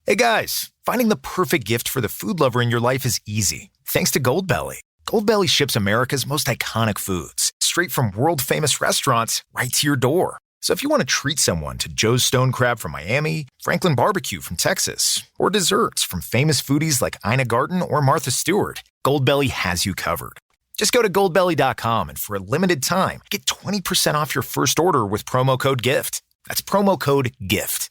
Hey guys, finding the perfect gift for the food lover in your life is easy, thanks to Goldbelly. Goldbelly ships America's most iconic foods, straight from world-famous restaurants right to your door. So if you want to treat someone to Joe's Stone Crab from Miami, Franklin Barbecue from Texas, or desserts from famous foodies like Ina Garten or Martha Stewart, Goldbelly has you covered. Just go to goldbelly.com and for a limited time, get 20% off your first order with promo code GIFT. That's promo code GIFT.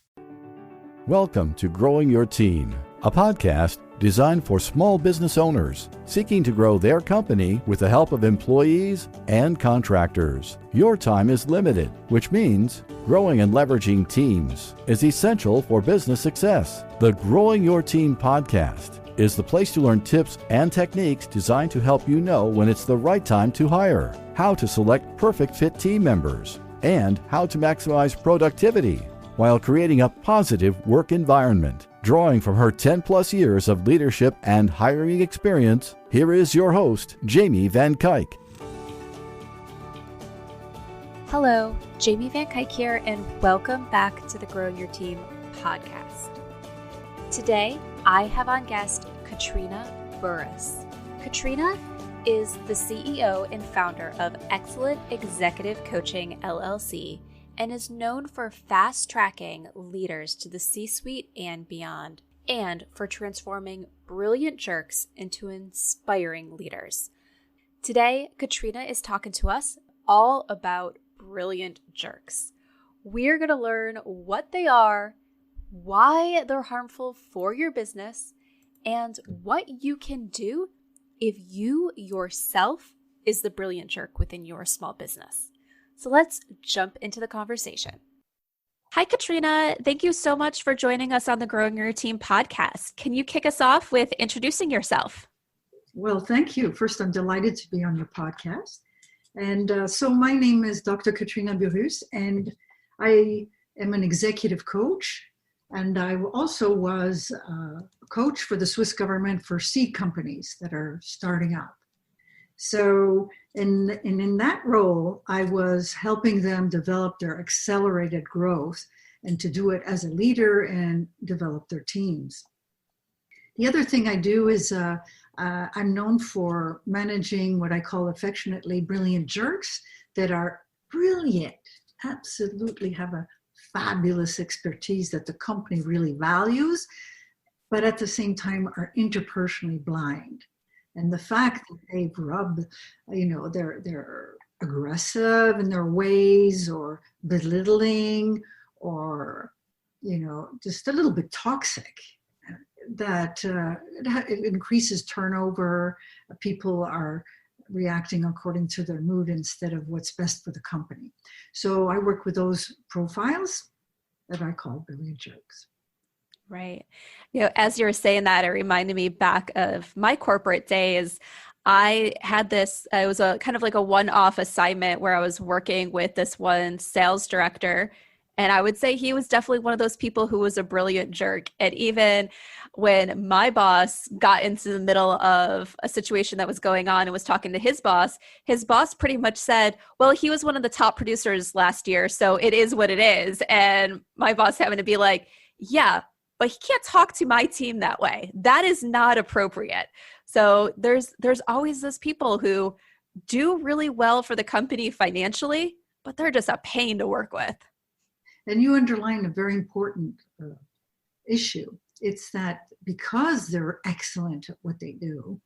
Welcome to Growing Your Team, a podcast designed for small business owners seeking to grow their company with the help of employees and contractors. Your time is limited, which means growing and leveraging teams is essential for business success. The Growing Your Team podcast is the place to learn tips and techniques designed to help you know when it's the right time to hire, how to select perfect fit team members, and how to maximize productivity while creating a positive work environment. Drawing from her 10-plus years of leadership and hiring experience, here is your host, Jamie Van Kuyk. Hello, Jamie Van Kuyk here, and welcome back to the Growing Your Team podcast. Today, I have on guest Katrina Burrus. Katrina is the CEO and founder of Excellent Executive Coaching LLC, and is known for fast-tracking leaders to the C-suite and beyond, and for transforming brilliant jerks into inspiring leaders. Today, Katrina is talking to us all about brilliant jerks. We're going to learn what they are, why they're harmful for your business, and what you can do if you yourself is the brilliant jerk within your small business. So let's jump into the conversation. Hi, Katrina. Thank you so much for joining us on the Growing Your Team podcast. Can you kick us off with introducing yourself? Well, thank you. First, I'm delighted to be on your podcast. And so my name is Dr. Katrina Burrus, and I am an executive coach. And I also was a coach for the Swiss government for seed companies that are starting up. So in that role, I was helping them develop their accelerated growth and to do it as a leader and develop their teams. The other thing I do is I'm known for managing what I call affectionately brilliant jerks that are brilliant, absolutely have a fabulous expertise that the company really values, but at the same time are interpersonally blind. And the fact that they've rubbed, they're aggressive in their ways or belittling or, just a little bit toxic, that it increases turnover. People are reacting according to their mood instead of what's best for the company. So I work with those profiles that I call brilliant jerks. Right. As you were saying that, it reminded me back of my corporate days. I had this, it was a kind of like a one-off assignment where I was working with this one sales director. And I would say he was definitely one of those people who was a brilliant jerk. And even when my boss got into the middle of a situation that was going on and was talking to his boss pretty much said, well, he was one of the top producers last year, so it is what it is. And my boss having to be like, yeah, but he can't talk to my team that way. That is not appropriate. So there's always those people who do really well for the company financially, but they're just a pain to work with. And you underline a very important issue. It's that because they're excellent at what they do,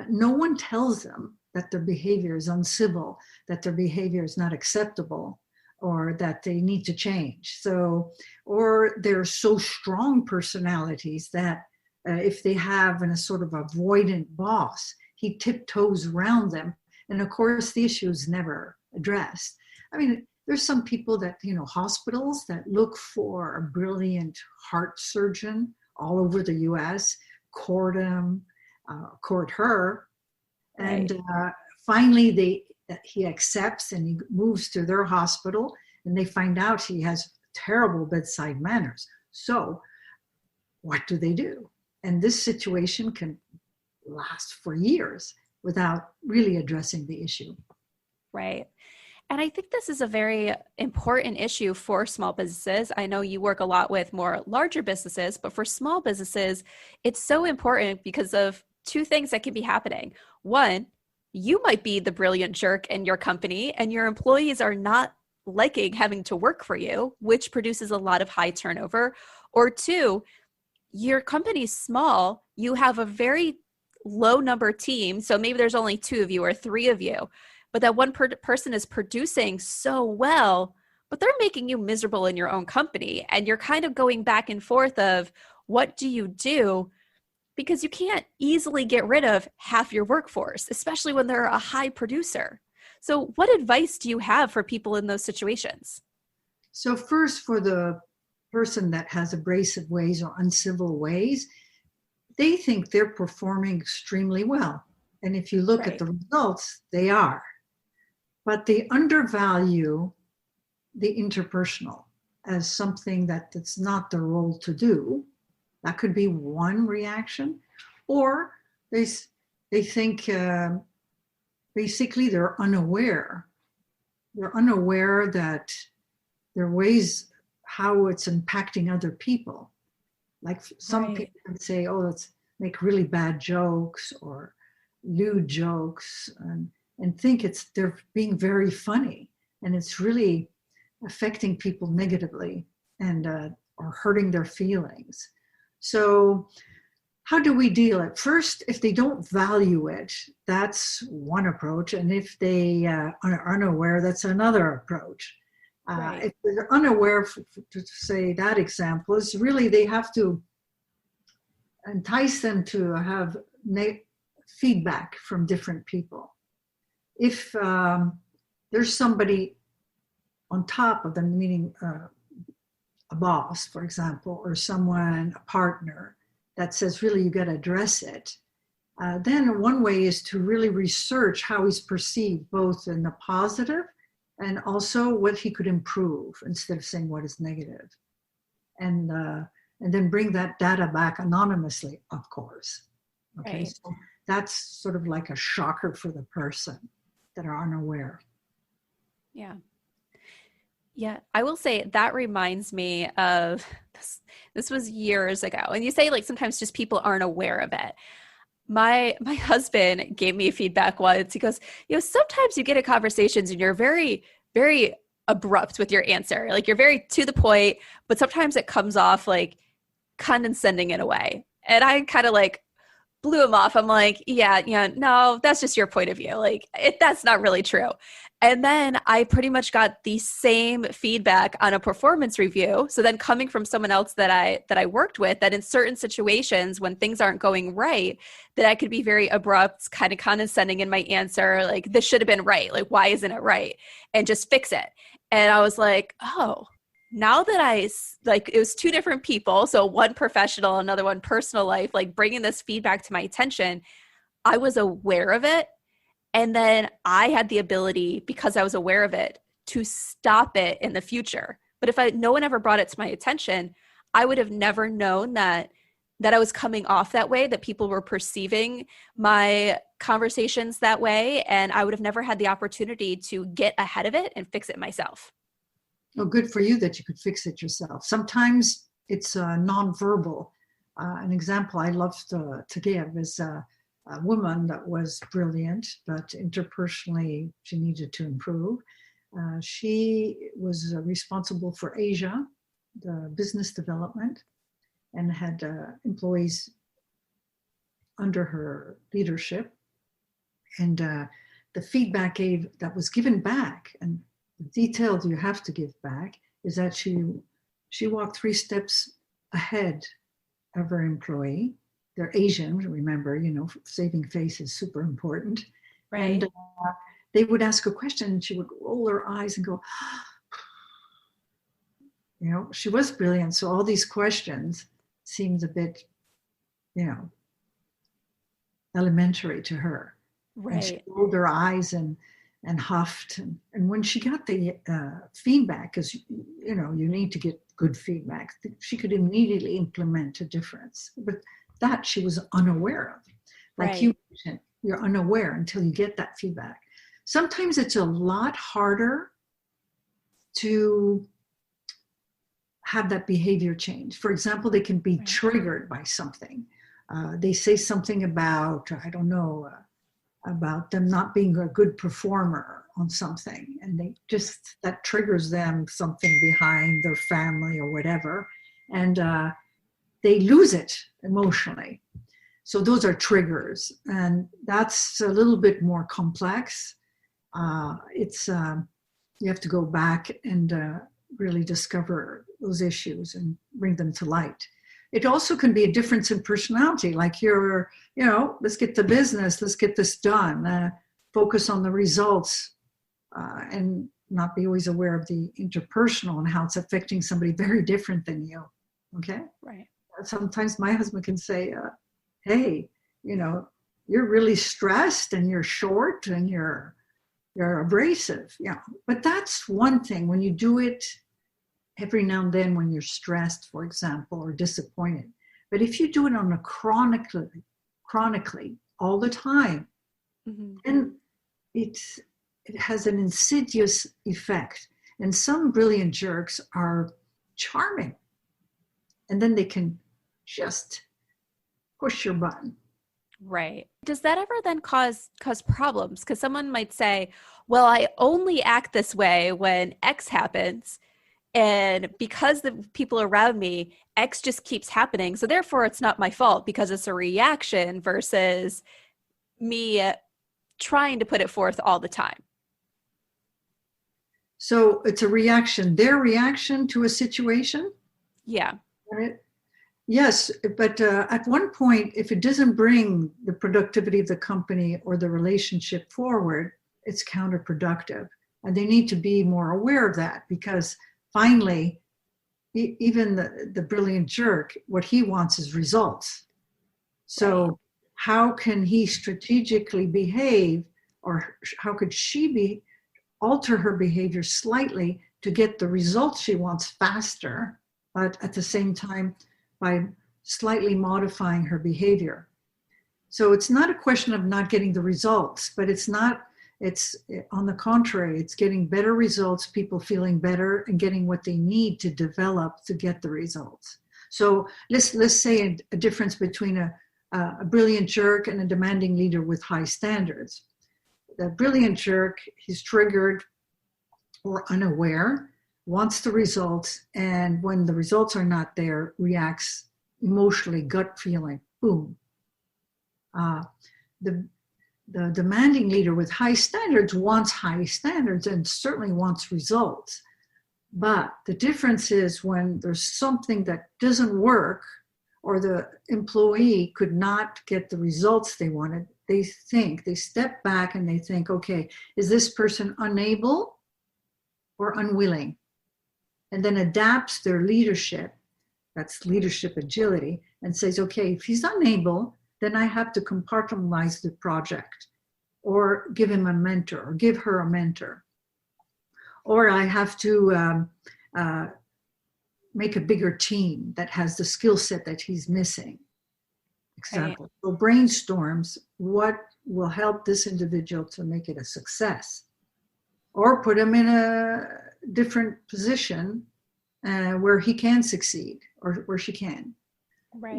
no one tells them that their behavior is uncivil, that their behavior is not acceptable, or that they need to change. So, or they're so strong personalities that if they have a sort of avoidant boss, he tiptoes around them. And of course, the issue is never addressed. I mean, there's some people that, hospitals that look for a brilliant heart surgeon all over the US, court him, court her. And finally, he accepts and he moves to their hospital and they find out he has terrible bedside manners. So what do? And this situation can last for years without really addressing the issue. Right. And I think this is a very important issue for small businesses. I know you work a lot with more larger businesses, but for small businesses, it's so important because of two things that can be happening. One, you might be the brilliant jerk in your company and your employees are not liking having to work for you, which produces a lot of high turnover. Or two, your company's small, you have a very low number team. So maybe there's only 2 of you or 3 of you, but that one person is producing so well, but they're making you miserable in your own company. And you're kind of going back and forth of what do you do? Because you can't easily get rid of half your workforce, especially when they're a high producer. So what advice do you have for people in those situations? So first, for the person that has abrasive ways or uncivil ways, they think they're performing extremely well. And if you look at the results, they are. But they undervalue the interpersonal as something that's not their role to do. That could be one reaction. Or they think basically they're unaware. They're unaware that their ways, how it's impacting other people. Like some people can say, oh, let's make really bad jokes or lewd jokes and think they're being very funny. And it's really affecting people negatively and or hurting their feelings. So how do we deal it? First, if they don't value it, that's one approach. And if they are unaware, that's another approach. If they're unaware, to say that example, is really they have to entice them to have feedback from different people. If there's somebody on top of them, meaning a boss, for example, or someone, a partner, that says, really, you got to address it, then one way is to really research how he's perceived, both in the positive and also what he could improve, instead of saying what is negative. And then bring that data back anonymously, of course. Okay, so that's sort of like a shocker for the person that are unaware. Yeah. Yeah, I will say that reminds me of this was years ago. And you say like sometimes just people aren't aware of it. My husband gave me feedback once. He goes, sometimes you get in conversations and you're very, very abrupt with your answer. Like you're very to the point, but sometimes it comes off like condescending in a way. And I kind of like blew him off. I'm like, yeah, no, that's just your point of view. Like that's not really true. And then I pretty much got the same feedback on a performance review. So then coming from someone else that I worked with, that in certain situations when things aren't going right, that I could be very abrupt, kind of condescending in my answer, like this should have been right. Like, why isn't it right? And just fix it. And I was like, oh, now that it was 2 different people. So one professional, another one personal life, like bringing this feedback to my attention, I was aware of it. And then I had the ability, because I was aware of it, to stop it in the future. But if no one ever brought it to my attention, I would have never known that I was coming off that way, that people were perceiving my conversations that way. And I would have never had the opportunity to get ahead of it and fix it myself. Well, good for you that you could fix it yourself. Sometimes it's nonverbal. An example I love to give is a woman that was brilliant, but interpersonally she needed to improve. She was responsible for Asia, the business development, and had employees under her leadership. And the feedback that was given back, and the detail you have to give back, is that she walked 3 steps ahead of her employee. They're Asian, remember, saving face is super important. Right. And they would ask a question and she would roll her eyes and go, she was brilliant. So all these questions seemed a bit, elementary to her. Right. And she rolled her eyes and huffed. And when she got the feedback, because, you need to get good feedback, she could immediately implement a difference. But that she was unaware of. Like you mentioned, you're unaware until you get that feedback. sometimes it's a lot harder to have that behavior change. For example, they can be triggered by something. They say something about, I don't know, about them not being a good performer on something. And that triggers them something behind their family or whatever. And they lose it emotionally. So those are triggers. And that's a little bit more complex. You have to go back and really discover those issues and bring them to light. It also can be a difference in personality, like let's get the business, let's get this done, focus on the results, and not be always aware of the interpersonal and how it's affecting somebody very different than you. Okay? Right. Sometimes my husband can say, hey, you're really stressed and you're short and you're abrasive. Yeah. But that's one thing. When you do it every now and then when you're stressed, for example, or disappointed. But if you do it on a chronically all the time, then it has an insidious effect. And some brilliant jerks are charming. And then they can just push your button. Right. Does that ever then cause problems? Because someone might say, well, I only act this way when X happens. And because the people around me, X just keeps happening. So therefore, it's not my fault because it's a reaction versus me trying to put it forth all the time. So it's a reaction, their reaction to a situation? Yeah. Right? Yes, but at one point, if it doesn't bring the productivity of the company or the relationship forward, it's counterproductive. And they need to be more aware of that, because finally, even the brilliant jerk, what he wants is results. So how can he strategically behave, or how could she alter her behavior slightly to get the results she wants faster, but at the same time, by slightly modifying her behavior. So it's not a question of not getting the results, but it's on the contrary, it's getting better results, people feeling better and getting what they need to develop to get the results. So let's say a difference between a brilliant jerk and a demanding leader with high standards. The brilliant jerk, he's triggered or unaware, wants the results, and when the results are not there, reacts emotionally, gut feeling, boom. The demanding leader with high standards wants high standards and certainly wants results. But the difference is when there's something that doesn't work, or the employee could not get the results they wanted, they step back and they think, okay, is this person unable or unwilling? And then adapts their leadership, that's leadership agility, and says, okay, if he's unable, then I have to compartmentalize the project, or give him a mentor, or give her a mentor. Or I have to make a bigger team that has the skill set that he's missing. Example. Right. So brainstorms what will help this individual to make it a success, or put him in a different position where he can succeed, or where she can. Right.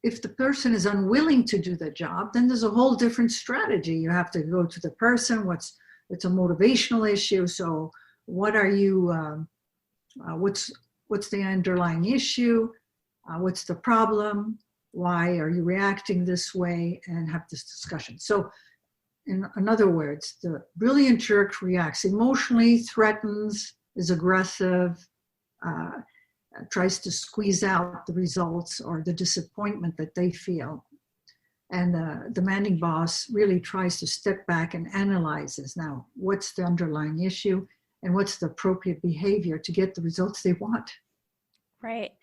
If the person is unwilling to do the job, then there's a whole different strategy. You have to go to the person. It's a motivational issue. So what are you? What's the underlying issue? What's the problem? Why are you reacting this way? And have this discussion. So, in other words, the brilliant jerk reacts emotionally, threatens, is aggressive, tries to squeeze out the results or the disappointment that they feel. And the demanding boss really tries to step back and analyzes now what's the underlying issue and what's the appropriate behavior to get the results they want. Right.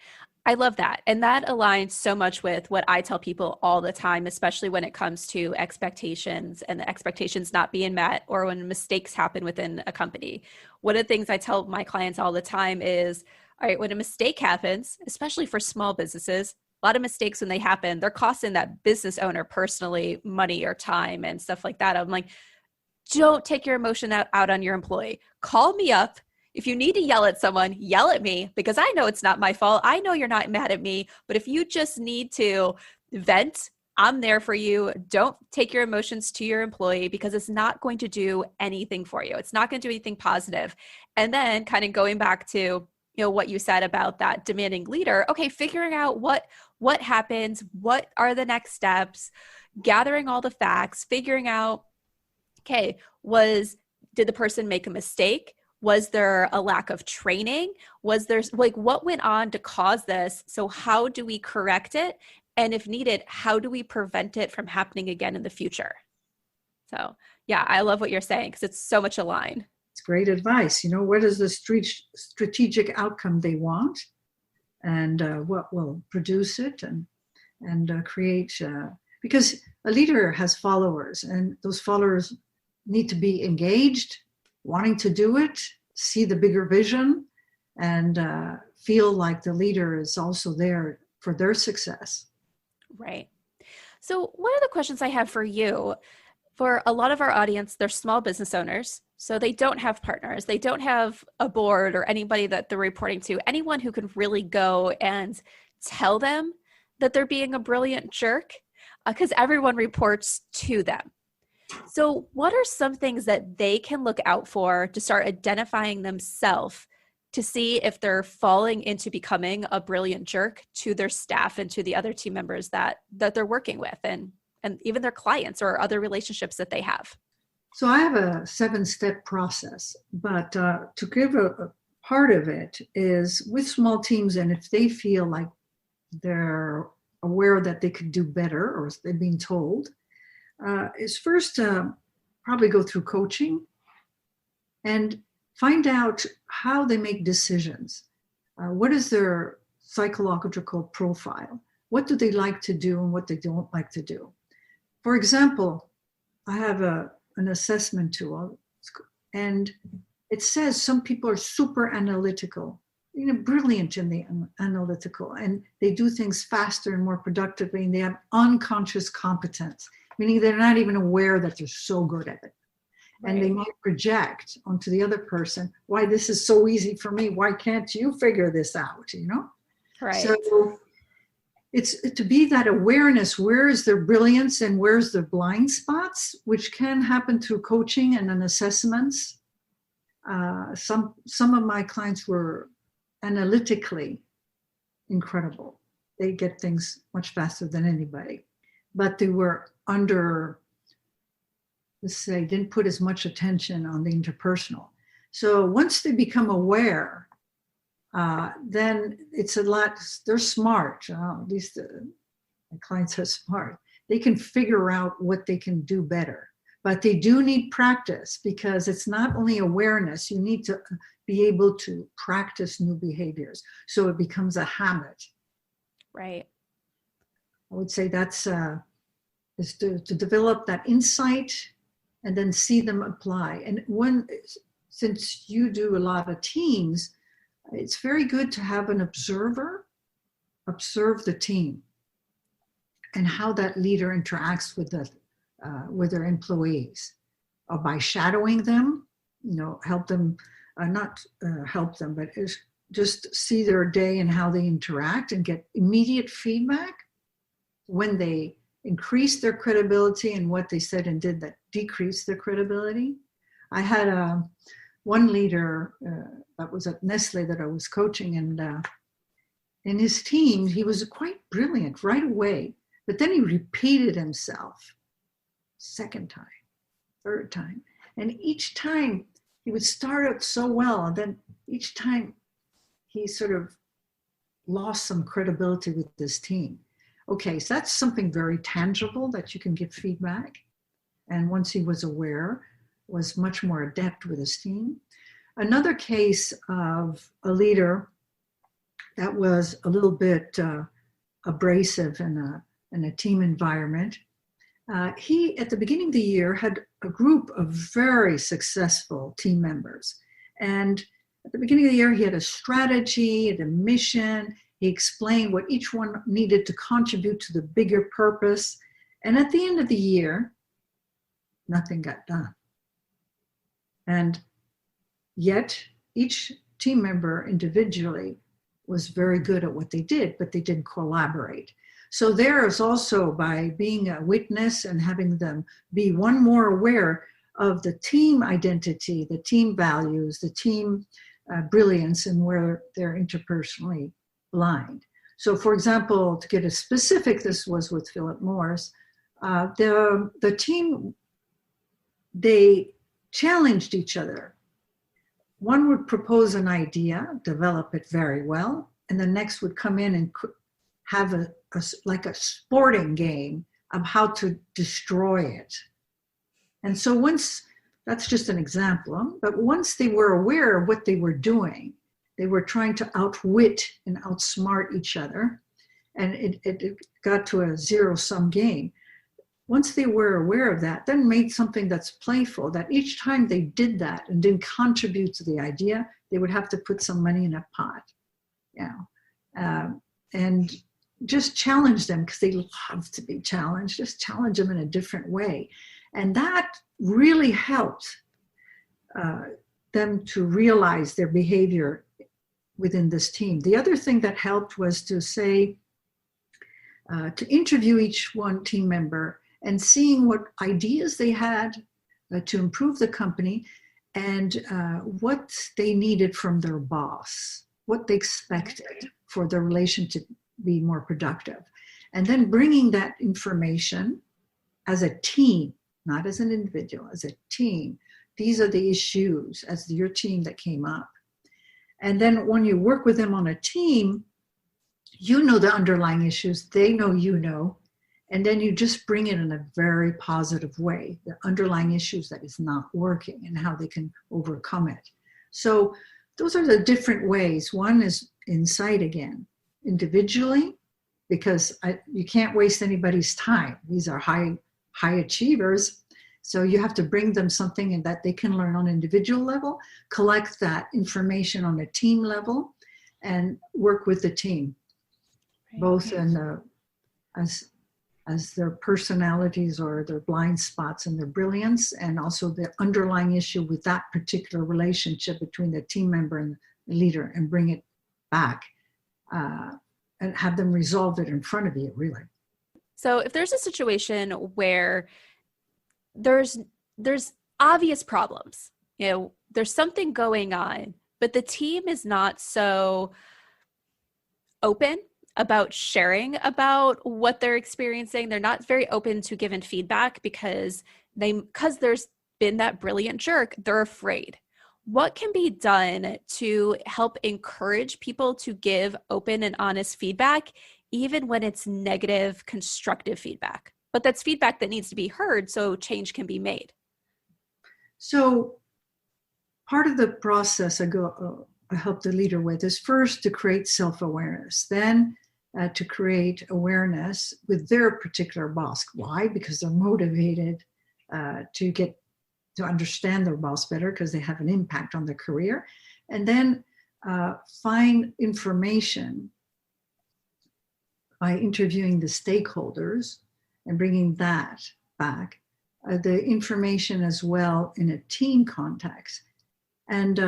I love that. And that aligns so much with what I tell people all the time, especially when it comes to expectations and the expectations not being met, or when mistakes happen within a company. One of the things I tell my clients all the time is, all right, when a mistake happens, especially for small businesses, a lot of mistakes when they happen, they're costing that business owner personally money or time and stuff like that. I'm like, don't take your emotion out on your employee. Call me up. If you need to yell at someone, yell at me, because I know it's not my fault. I know you're not mad at me, but if you just need to vent, I'm there for you. Don't take your emotions to your employee, because it's not going to do anything for you. It's not going to do anything positive. And then kind of going back to, what you said about that demanding leader. Okay, figuring out what happens, what are the next steps, gathering all the facts, figuring out, okay, did the person make a mistake? Was there a lack of training? Was there, what went on to cause this? So how do we correct it? And if needed, how do we prevent it from happening again in the future? So yeah, I love what you're saying, because it's so much aligned. It's great advice. What is the strategic outcome they want, and what will produce it, and create, because a leader has followers, and those followers need to be engaged, wanting to do it, see the bigger vision, and feel like the leader is also there for their success. Right. So one of the questions I have for you, for a lot of our audience, they're small business owners, so they don't have partners. They don't have a board or anybody that they're reporting to, anyone who can really go and tell them that they're being a brilliant jerk, because everyone reports to them. So what are some things that they can look out for to start identifying themselves to see if they're falling into becoming a brilliant jerk to their staff and to the other team members that they're working with, and even their clients or other relationships that they have? So I have a 7-step process, but to give a part of it is with small teams, and if they feel like they're aware that they could do better, or they're being told, is first probably go through coaching and find out how they make decisions. What is their psychological profile? What do they like to do and what they don't like to do? For example, I have an assessment tool, and it says some people are super analytical, brilliant in the analytical, and they do things faster and more productively, and they have unconscious competence, meaning they're not even aware that they're so good at it. Right. And they might project onto the other person, why this is so easy for me, why can't you figure this out, Right. So it's to be that awareness, where is their brilliance and where's their blind spots, which can happen through coaching and an assessments. Some of my clients were analytically incredible. They get things much faster than anybody, but they were didn't put as much attention on the interpersonal. So once they become aware, then it's a lot, they're smart. At least my clients are smart. They can figure out what they can do better, but they do need practice, because it's not only awareness, you need to be able to practice new behaviors. So it becomes a habit. Right. I would say that's is to develop that insight and then see them apply. And since you do a lot of teams, it's very good to have an observer observe the team and how that leader interacts with their employees, or by shadowing them, help them, not help them, but just see their day and how they interact and get immediate feedback when they increase their credibility and what they said and did that decreased their credibility. I had one leader that was at Nestle that I was coaching, and in his team, he was quite brilliant right away, but then he repeated himself second time, third time, and each time he would start out so well, and then each time he sort of lost some credibility with this team. Okay, so that's something very tangible that you can give feedback. And once he was aware, was much more adept with his team. Another case of a leader that was a little bit abrasive in a team environment. He, at the beginning of the year, had a group of very successful team members. And at the beginning of the year, he had a strategy, had a mission. He explained what each one needed to contribute to the bigger purpose. And at the end of the year, nothing got done. And yet each team member individually was very good at what they did, but they didn't collaborate. So there is also, by being a witness and having them be one more aware of the team identity, the team values, the team brilliance, and where they're interpersonally blind. So for example, to get a specific, this was with Philip Morris, the team, they challenged each other. One would propose an idea, develop it very well, and the next would come in and have like a sporting game of how to destroy it. And so once, that's just an example, but once they were aware of what they were doing, they were trying to outwit and outsmart each other, and it got to a zero-sum game. Once they were aware of that, then made something that's playful, that each time they did that and didn't contribute to the idea, they would have to put some money in a pot, and just challenge them, because they love to be challenged. Just challenge them in a different way. And that really helped them to realize their behavior within this team. The other thing that helped was to say, to interview each one team member and seeing what ideas they had to improve the company, and what they needed from their boss, what they expected for the relation to be more productive. And then bringing that information as a team, not as an individual, as a team. These are the issues as your team that came up. And then when you work with them on a team, you know the underlying issues, they know you know, and then you just bring it in a very positive way, the underlying issues that is not working and how they can overcome it. So those are the different ways. One is insight again, individually, because you can't waste anybody's time. These are high achievers. So you have to bring them something and that they can learn on an individual level, collect that information on a team level, and work with the team, both in as their personalities or their blind spots and their brilliance, and also the underlying issue with that particular relationship between the team member and the leader, and bring it back and have them resolve it in front of you, really. So if there's a situation where there's obvious problems, there's something going on, but the team is not so open about sharing about what they're experiencing. They're not very open to giving feedback because there's been that brilliant jerk, they're afraid. What can be done to help encourage people to give open and honest feedback, even when it's negative, constructive feedback? But that's feedback that needs to be heard so change can be made. So part of the process I help the leader with is first to create self-awareness, then to create awareness with their particular boss. Why? Because they're motivated to understand their boss better, because they have an impact on their career. And then find information by interviewing the stakeholders and bringing that back, the information as well in a team context, and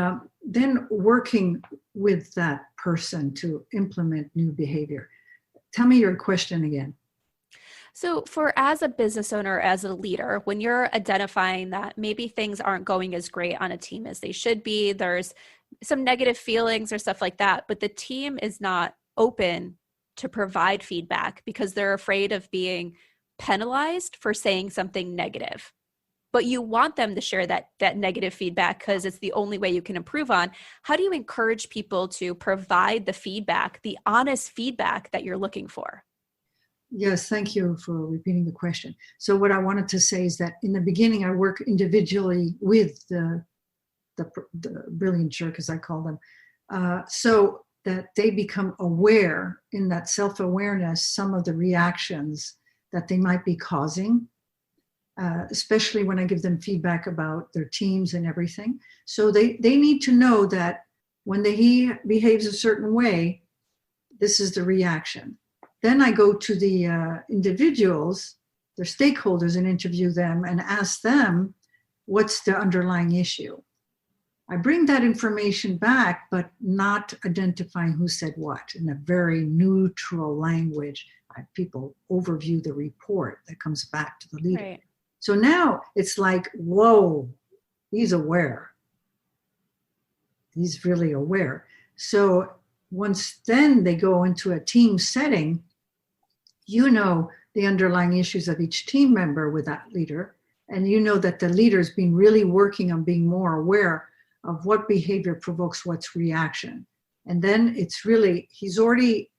then working with that person to implement new behavior. Tell me your question again. So as a business owner, as a leader, when you're identifying that maybe things aren't going as great on a team as they should be, there's some negative feelings or stuff like that, but the team is not open to provide feedback because they're afraid of being penalized for saying something negative. But you want them to share that negative feedback because it's the only way you can improve on. How do you encourage people to provide the feedback, the honest feedback that you're looking for? Yes, thank you for repeating the question. So what I wanted to say is that in the beginning, I work individually with the Brillant Jerk, as I call them, so that they become aware in that self-awareness, some of the reactions that they might be causing, especially when I give them feedback about their teams and everything. So they need to know that when he behaves a certain way, this is the reaction. Then I go to the individuals, their stakeholders, and interview them and ask them, what's the underlying issue? I bring that information back, but not identifying who said what in a very neutral language. People overview the report that comes back to the leader. Right. So now it's like, whoa, he's aware. He's really aware. So once then they go into a team setting, you know the underlying issues of each team member with that leader. And you know that the leader's been really working on being more aware of what behavior provokes what's reaction. And then it's really, he's already,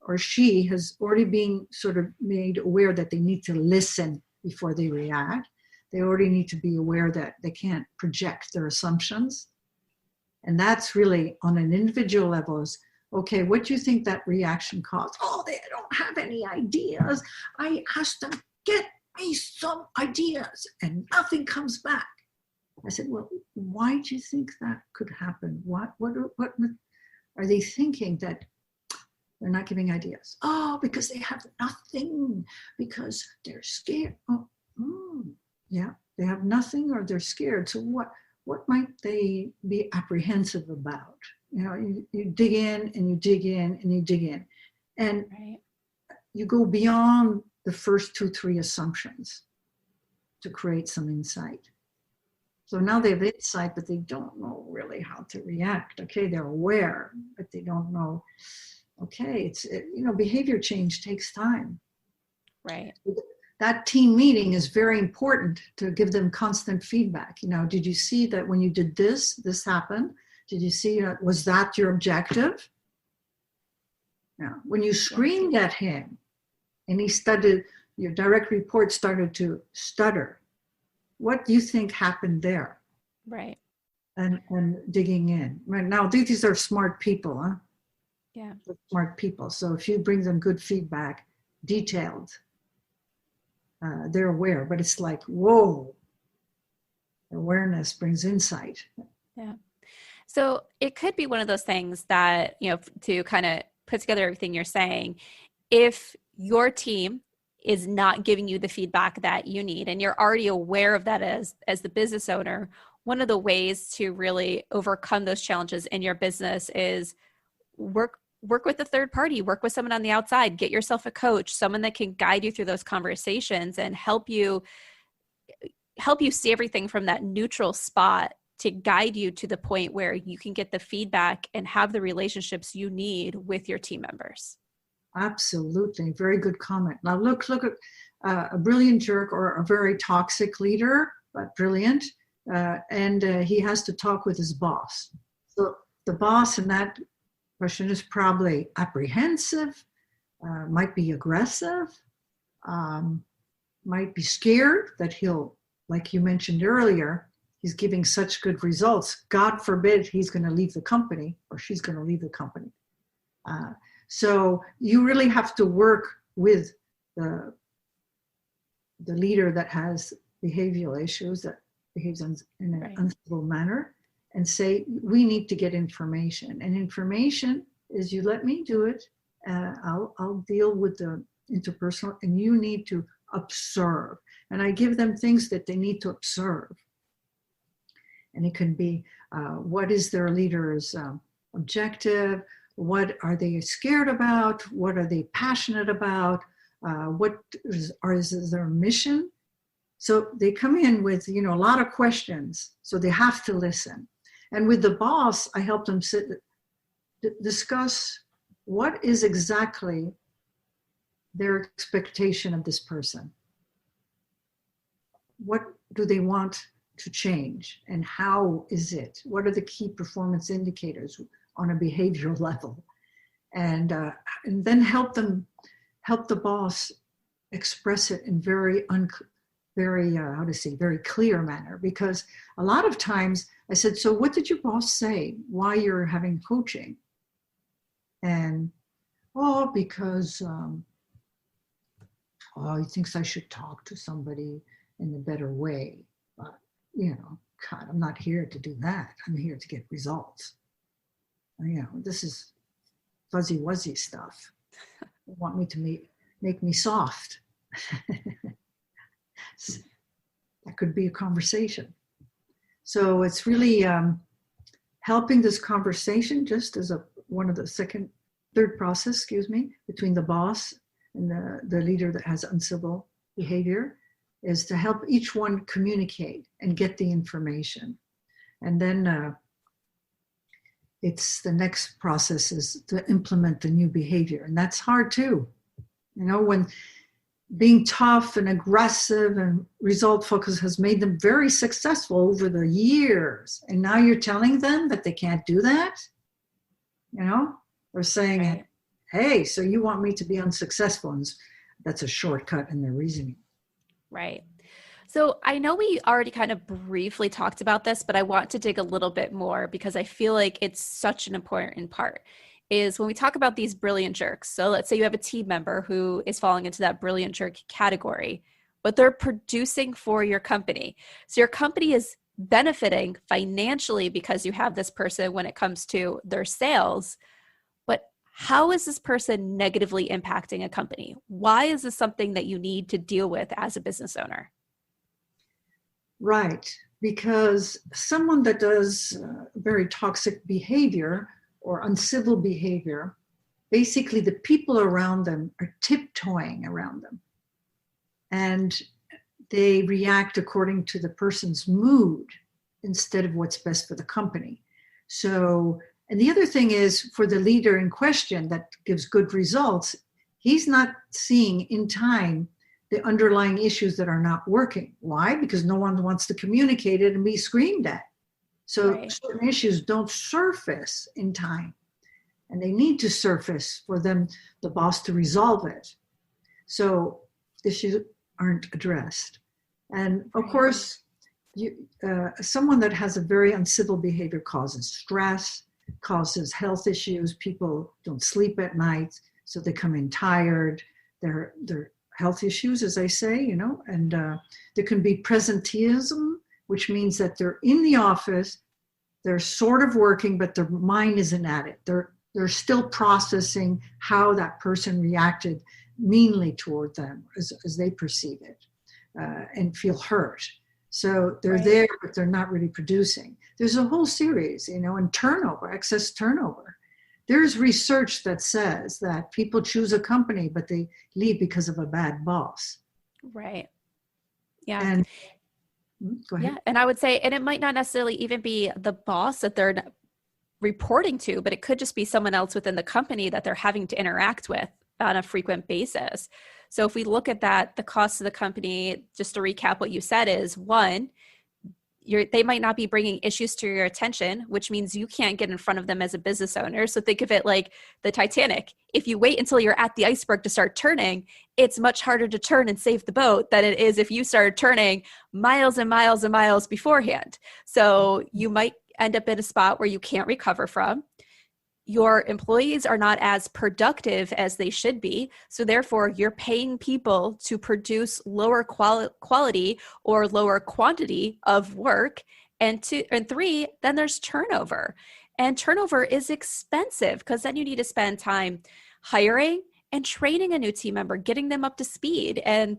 or she has already been sort of made aware that they need to listen before they react. They already need to be aware that they can't project their assumptions. And that's really on an individual level is, okay, what do you think that reaction caused? Oh, they don't have any ideas. I asked them, get me some ideas, and nothing comes back. I said, well, why do you think that could happen? What are they thinking that they're not giving ideas? Oh, because they have nothing, because they're scared. Yeah, they have nothing or they're scared. So what might they be apprehensive about? You know, you dig in and you dig in and you dig in. And you go beyond the first 2-3 assumptions to create some insight. So now they have insight, but they don't know really how to react. Okay, they're aware, but they don't know. Okay, behavior change takes time. Right. That team meeting is very important to give them constant feedback. You know, did you see that when you did this happened? Did you see, was that your objective? Now, when you screamed at him and he started, your direct report started to stutter, what do you think happened there? Right. And digging in. Right now, these are smart people, huh? Yeah. They're smart people. So if you bring them good feedback, detailed, they're aware. But it's like, whoa, awareness brings insight. Yeah. So it could be one of those things that, to kind of put together everything you're saying, if your team is not giving you the feedback that you need, and you're already aware of that as the business owner, one of the ways to really overcome those challenges in your business is work with a third party, work with someone on the outside, get yourself a coach, someone that can guide you through those conversations and help you see everything from that neutral spot to guide you to the point where you can get the feedback and have the relationships you need with your team members. Absolutely. Very good comment. Now look at a brilliant jerk or a very toxic leader, but brilliant. And he has to talk with his boss. So the boss in that question is probably apprehensive, might be aggressive, might be scared that he'll, like you mentioned earlier, he's giving such good results. God forbid he's going to leave the company or she's going to leave the company. So you really have to work with the leader that has behavioral issues, that behaves in an unstable manner, and say, we need to get information. And information is, you let me do it, I'll deal with the interpersonal, and you need to observe. And I give them things that they need to observe. And it can be, what is their leader's objective? What are they scared about? What are they passionate about? What is their mission? So they come in with, a lot of questions. So they have to listen. And with the boss, I help them discuss what is exactly their expectation of this person. What do they want to change? And how is it? What are the key performance indicators on a behavioral level? And then help the boss express it in very clear manner. Because a lot of times I said, so what did your boss say why you're having coaching? And, because he thinks I should talk to somebody in a better way. But, God, I'm not here to do that. I'm here to get results. This is fuzzy wuzzy stuff. They want me to make me soft. That could be a conversation. So it's really helping this conversation just as one of the third process, between the boss and the leader that has uncivil behavior, is to help each one communicate and get the information. And then it's the next process is to implement the new behavior. And that's hard too. When being tough and aggressive and result focused has made them very successful over the years. And now you're telling them that they can't do that? Or saying, right. Hey, so you want me to be unsuccessful? And that's a shortcut in their reasoning. Right. So I know we already kind of briefly talked about this, but I want to dig a little bit more because I feel like it's such an important part. Is when we talk about these brilliant jerks. So let's say you have a team member who is falling into that brilliant jerk category, but they're producing for your company. So your company is benefiting financially because you have this person when it comes to their sales. But how is this person negatively impacting a company? Why is this something that you need to deal with as a business owner? Right. Because someone that does very toxic behavior or uncivil behavior, basically the people around them are tiptoeing around them. And they react according to the person's mood instead of what's best for the company. So, and the other thing is for the leader in question that gives good results, he's not seeing in time the underlying issues that are not working. Why? Because no one wants to communicate it and be screamed at. So right. Certain issues don't surface in time, and they need to surface for them, the boss, to resolve it. So issues aren't addressed. And of course, someone that has a very uncivil behavior causes stress, causes health issues. People don't sleep at night, so they come in tired. They're health issues, as I say, and there can be presenteeism, which means that they're in the office, they're sort of working, but their mind isn't at it. They're still processing how that person reacted meanly toward them as they perceive it and feel hurt. So they're right. There, but they're not really producing. There's a whole series, and turnover, excess turnover. There's research that says that people choose a company, but they leave because of a bad boss. Right. Yeah. And go ahead. Yeah. And I would say, and it might not necessarily even be the boss that they're reporting to, but it could just be someone else within the company that they're having to interact with on a frequent basis. So if we look at that, the cost of the company, just to recap what you said, is one, they might not be bringing issues to your attention, which means you can't get in front of them as a business owner. So think of it like the Titanic. If you wait until you're at the iceberg to start turning, it's much harder to turn and save the boat than it is if you started turning miles and miles and miles beforehand. So you might end up in a spot where you can't recover from. Your employees are not as productive as they should be. So therefore, you're paying people to produce lower quality or lower quantity of work. And three, then there's turnover. And turnover is expensive because then you need to spend time hiring and training a new team member, getting them up to speed. And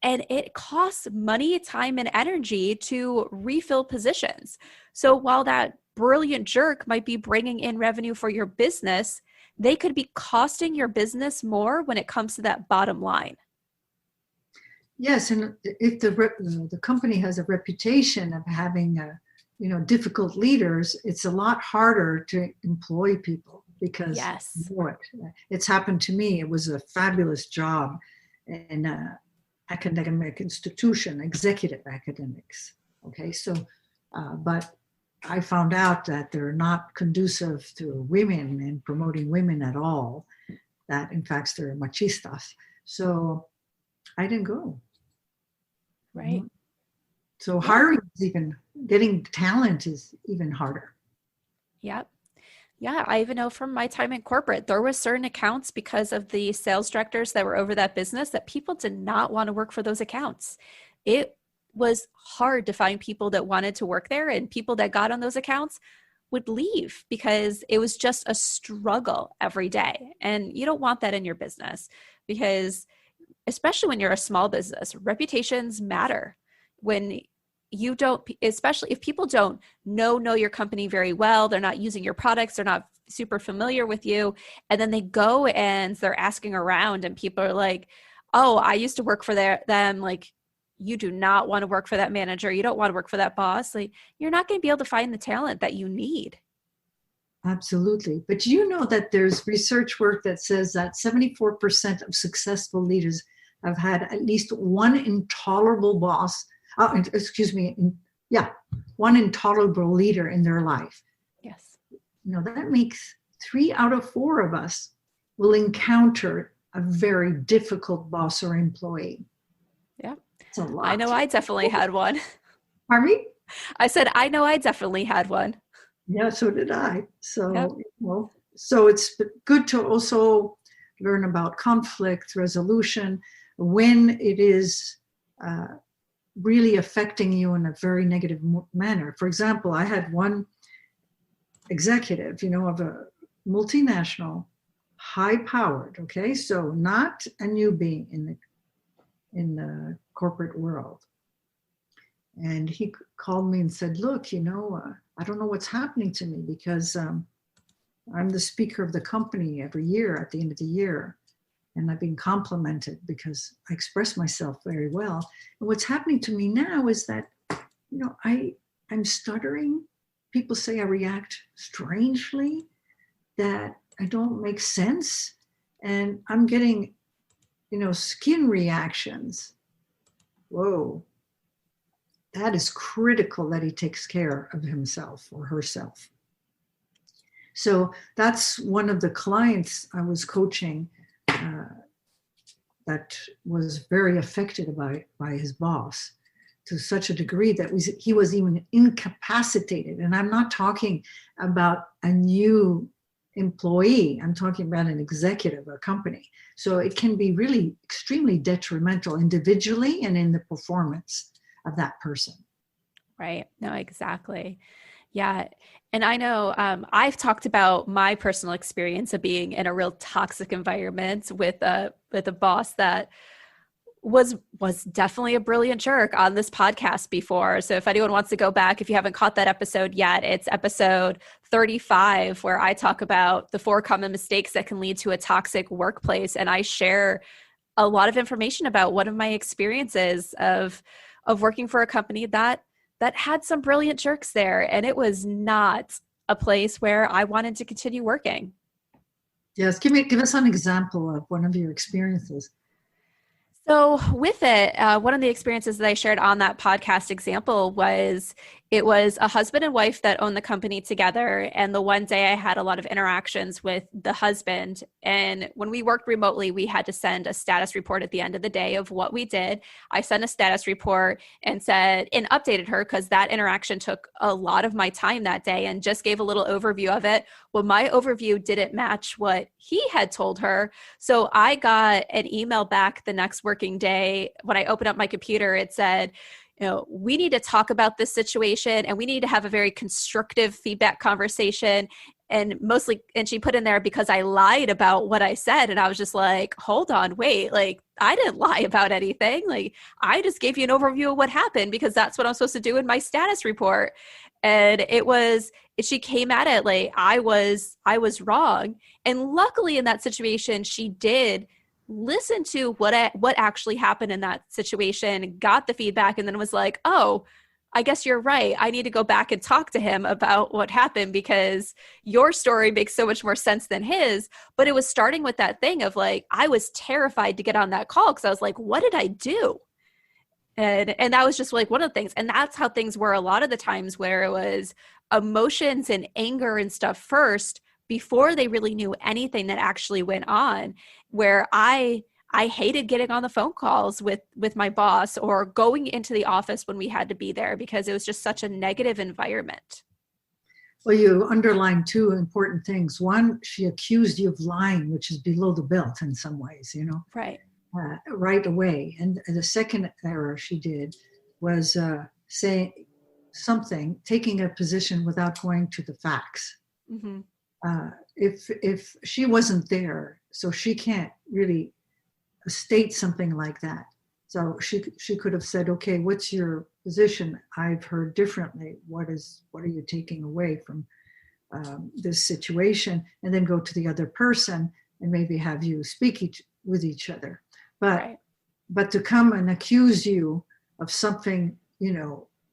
it costs money, time, and energy to refill positions. So while that brilliant jerk might be bringing in revenue for your business, they could be costing your business more when it comes to that bottom line. Yes, and if the company has a reputation of having difficult leaders, it's a lot harder to employ people because yes. It's happened to me. It was a fabulous job in an academic institution, executive academics. Okay, so but I found out that they're not conducive to women and promoting women at all, that in fact they're machistas. So I didn't go. Right. So hiring is getting talent is even harder. Yep. Yeah. I even know from my time in corporate, there were certain accounts because of the sales directors that were over that business that people did not want to work for those accounts. It was hard to find people that wanted to work there, and people that got on those accounts would leave because it was just a struggle every day. And you don't want that in your business because especially when you're a small business, reputations matter. When you don't, especially if people don't know your company very well, they're not using your products, they're not super familiar with you. And then they go and they're asking around and people are like, oh, I used to work for them. Like, you do not want to work for that manager. You don't want to work for that boss. Like, you're not going to be able to find the talent that you need. Absolutely. But you know that there's research work that says that 74% of successful leaders have had at least one intolerable boss, one intolerable leader in their life. Yes. That makes 3 out of 4 of us will encounter a very difficult boss or employee. Yeah. It's a lot. I know I definitely had one. Pardon me? I said, I know I definitely had one. Yeah, so did I. So, Yep. So it's good to also learn about conflict resolution when it is really affecting you in a very negative manner. For example, I had one executive, of a multinational, high-powered, okay, so not a newbie in the corporate world. And he called me and said, look, I don't know what's happening to me because I'm the speaker of the company every year at the end of the year. And I've been complimented because I express myself very well. And what's happening to me now is that, I'm stuttering. People say I react strangely, that I don't make sense. And I'm getting, skin reactions. Whoa. That is critical that he takes care of himself or herself. So that's one of the clients I was coaching that was very affected by his boss to such a degree that he was even incapacitated. And I'm not talking about a new employee. I'm talking about an executive, a company. So it can be really extremely detrimental individually and in the performance of that person. Right. No, exactly. Yeah. And I know I've talked about my personal experience of being in a real toxic environment with a boss that was definitely a brilliant jerk on this podcast before. So if anyone wants to go back, if you haven't caught that episode yet, it's episode 35, where I talk about the 4 common mistakes that can lead to a toxic workplace. And I share a lot of information about one of my experiences of working for a company that had some brilliant jerks there. And it was not a place where I wanted to continue working. Yes. Give us an example of one of your experiences. So with it, one of the experiences that I shared on that podcast example was it was a husband and wife that owned the company together. And the one day I had a lot of interactions with the husband. And when we worked remotely, we had to send a status report at the end of the day of what we did. I sent a status report and updated her because that interaction took a lot of my time that day and just gave a little overview of it. Well, my overview didn't match what he had told her. So I got an email back the next working day. When I opened up my computer, it said, we need to talk about this situation and we need to have a very constructive feedback conversation. And she put in there because I lied about what I said. And I was just like, hold on, wait, like I didn't lie about anything. Like I just gave you an overview of what happened because that's what I'm supposed to do in my status report. And she came at it like I was wrong. And luckily in that situation, she did listen to what actually happened in that situation, got the feedback, and then was like, oh, I guess you're right. I need to go back and talk to him about what happened because your story makes so much more sense than his. But it was starting with that thing of like, I was terrified to get on that call because I was like, what did I do? And that was just like one of the things. And that's how things were a lot of the times where it was emotions and anger and stuff first before they really knew anything that actually went on, where I hated getting on the phone calls with my boss or going into the office when we had to be there because it was just such a negative environment. Well, you underlined 2 important things. One, she accused you of lying, which is below the belt in some ways, Right. Right away. And the second error she did was something, taking a position without going to the facts. Mm-hmm. If she wasn't there, so she can't really state something like that. So she could have said, okay, what's your position? I've heard differently. What are you taking away from this situation? And then go to the other person and maybe have you speak with each other. But to come and accuse you of something,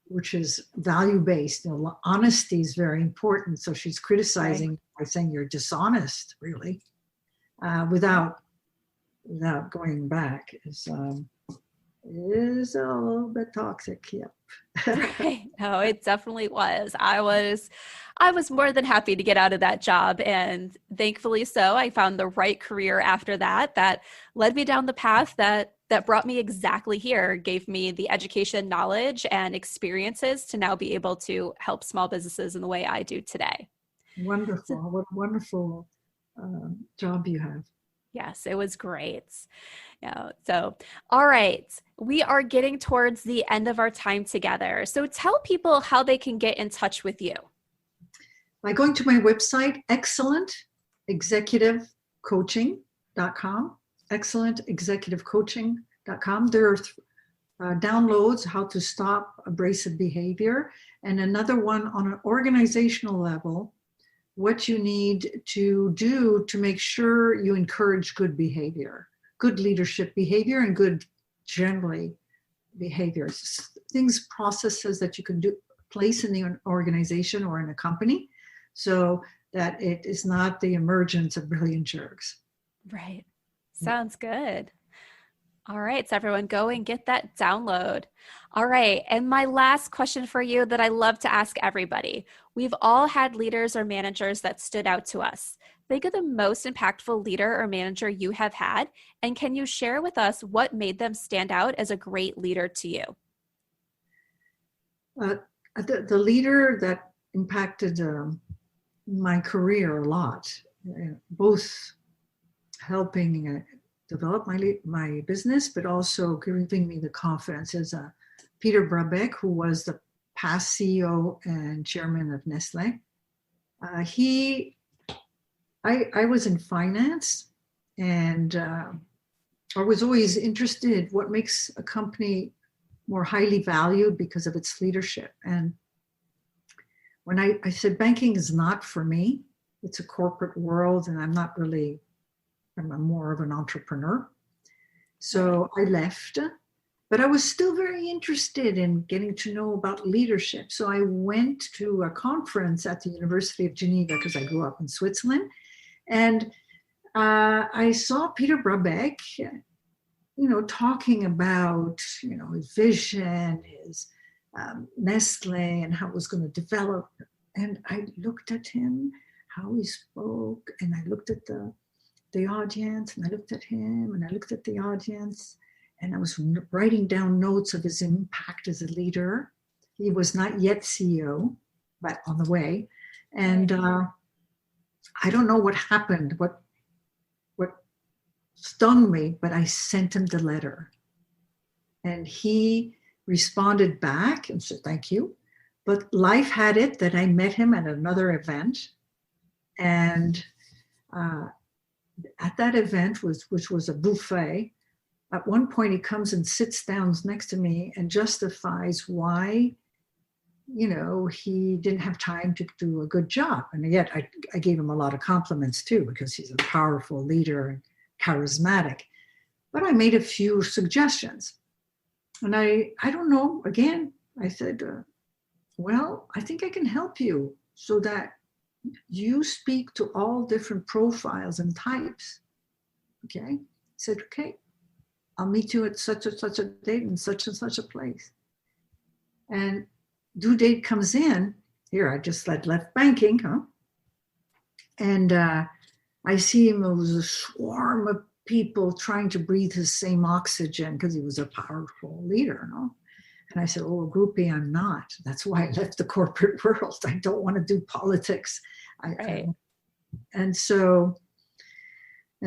which is value-based, honesty is very important. So she's criticizing by saying you're dishonest, really, without going back is a little bit toxic. Yep. Right. No, it definitely was. I was more than happy to get out of that job, and thankfully so. I found the right career after that led me down the path that brought me exactly here, gave me the education, knowledge, and experiences to now be able to help small businesses in the way I do today. Wonderful. What a wonderful job you have. Yes, it was great. So, all right, we are getting towards the end of our time together. So tell people how they can get in touch with you. By going to my website, excellentexecutivecoaching.com, excellentexecutivecoaching.com. There are downloads, how to stop abrasive behavior, and another one on an organizational level, what you need to do to make sure you encourage good behavior, good leadership behavior, and good generally behaviors, things, processes that you can do, place in the organization or in a company so that it is not the emergence of brilliant jerks. Right. Sounds good. All right. So everyone go and get that download. All right. And my last question for you that I love to ask everybody. We've all had leaders or managers that stood out to us. Think of the most impactful leader or manager you have had, and can you share with us what made them stand out as a great leader to you? The leader that impacted my career a lot, both helping develop my business, but also giving me the confidence, is Peter Brabeck, who was the past CEO and chairman of Nestle. I was in finance, and I was always interested what makes a company more highly valued because of its leadership. And when I said banking is not for me, it's a corporate world, and I'm more of an entrepreneur. So I left, but I was still very interested in getting to know about leadership. So I went to a conference at the University of Geneva because I grew up in Switzerland. And I saw Peter Brabeck, talking about, his vision, his Nestle, and how it was going to develop. And I looked at him, how he spoke, and I looked at the audience, and I looked at him, and I looked at the audience, and I was writing down notes of his impact as a leader. He was not yet CEO, but on the way. And I don't know what happened, what stung me, but I sent him the letter. And he responded back and said, thank you. But life had it that I met him at another event. And at that event, which was a buffet, at one point he comes and sits down next to me and justifies why, he didn't have time to do a good job. And yet I gave him a lot of compliments too, because he's a powerful leader and charismatic. But I made a few suggestions. And I don't know, again, I said, well, I think I can help you so that you speak to all different profiles and types. Okay. I said, okay, I'll meet you at such and such a date in such and such a place. And due date comes in. Here, I just left banking, And I see him, it was a swarm of people trying to breathe his same oxygen because he was a powerful leader, And I said, oh, a groupie, I'm not. That's why I left the corporate world. I don't want to do politics. Right. And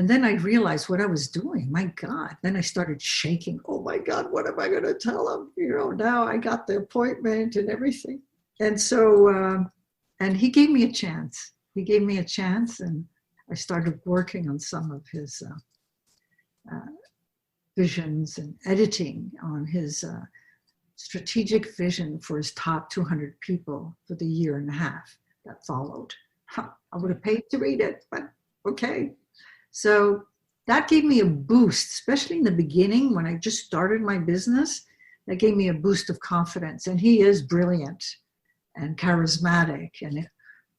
then I realized what I was doing. My God. Then I started shaking. Oh my God, what am I going to tell him? Now I got the appointment and everything. And so, and he gave me a chance. He gave me a chance, and I started working on some of his visions and editing on his strategic vision for his top 200 people for the year and a half that followed. I would have paid to read it, but okay. So that gave me a boost, especially in the beginning when I just started my business. That gave me a boost of confidence. And he is brilliant and charismatic. And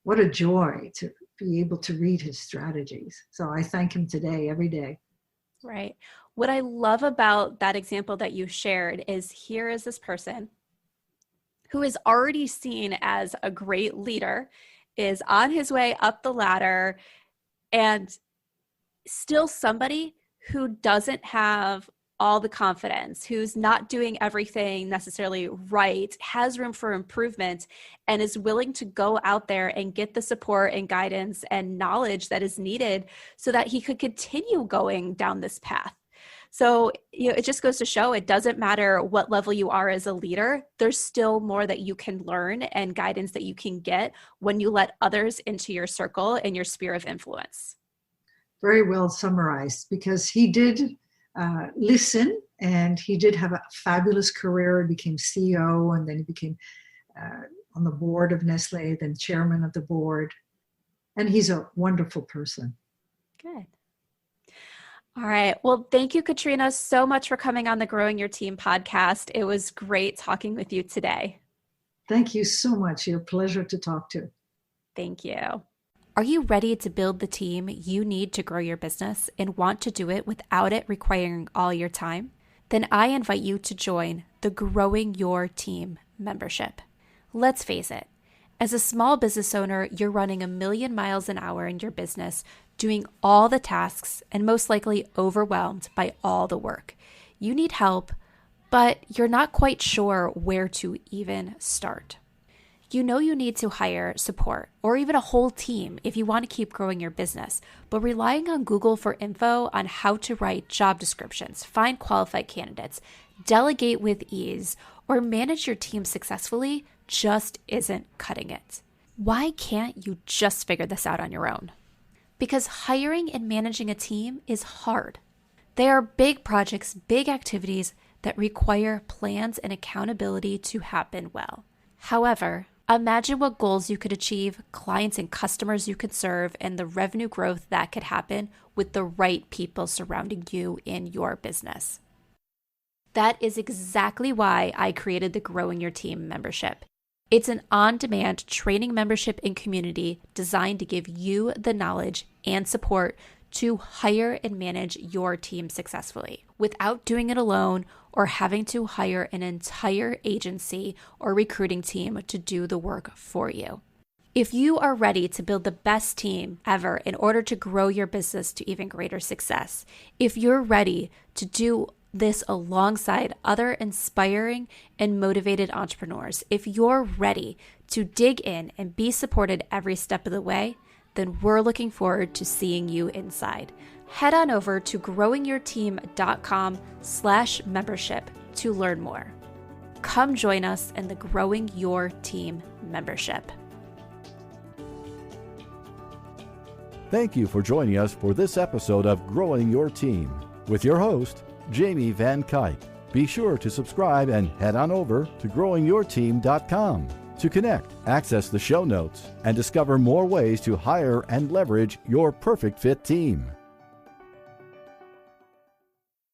what a joy to be able to read his strategies. So I thank him today, every day. Right. What I love about that example that you shared is here is this person who is already seen as a great leader, is on his way up the ladder, and still somebody who doesn't have all the confidence, who's not doing everything necessarily right, has room for improvement, and is willing to go out there and get the support and guidance and knowledge that is needed so that he could continue going down this path. So, it just goes to show it doesn't matter what level you are as a leader. There's still more that you can learn and guidance that you can get when you let others into your circle and your sphere of influence. Very well summarized, because he did listen, and he did have a fabulous career. He became CEO, and then he became on the board of Nestle, then chairman of the board. And he's a wonderful person. Good. All right. Well, thank you, Katrina, so much for coming on the Growing Your Team podcast. It was great talking with you today. Thank you so much. You're a pleasure to talk to. Thank you. Are you ready to build the team you need to grow your business and want to do it without it requiring all your time? Then I invite you to join the Growing Your Team membership. Let's face it, as a small business owner, you're running 1,000,000 miles an hour in your business, doing all the tasks and most likely overwhelmed by all the work. You need help, but you're not quite sure where to even start. You know you need to hire support or even a whole team if you want to keep growing your business, but relying on Google for info on how to write job descriptions, find qualified candidates, delegate with ease, or manage your team successfully just isn't cutting it. Why can't you just figure this out on your own? Because hiring and managing a team is hard. They are big projects, big activities that require plans and accountability to happen well. However, imagine what goals you could achieve, clients and customers you could serve, and the revenue growth that could happen with the right people surrounding you in your business. That is exactly why I created the Growing Your Team membership. It's an on-demand training membership and community designed to give you the knowledge and support to hire and manage your team successfully without doing it alone or having to hire an entire agency or recruiting team to do the work for you. If you are ready to build the best team ever in order to grow your business to even greater success, if you're ready to do this alongside other inspiring and motivated entrepreneurs, if you're ready to dig in and be supported every step of the way, then we're looking forward to seeing you inside. Head on over to growingyourteam.com/membership to learn more. Come join us in the Growing Your Team membership. Thank you for joining us for this episode of Growing Your Team with your host, Jamie Van Kuyk. Be sure to subscribe and head on over to growingyourteam.com to connect, access the show notes, and discover more ways to hire and leverage your perfect fit team.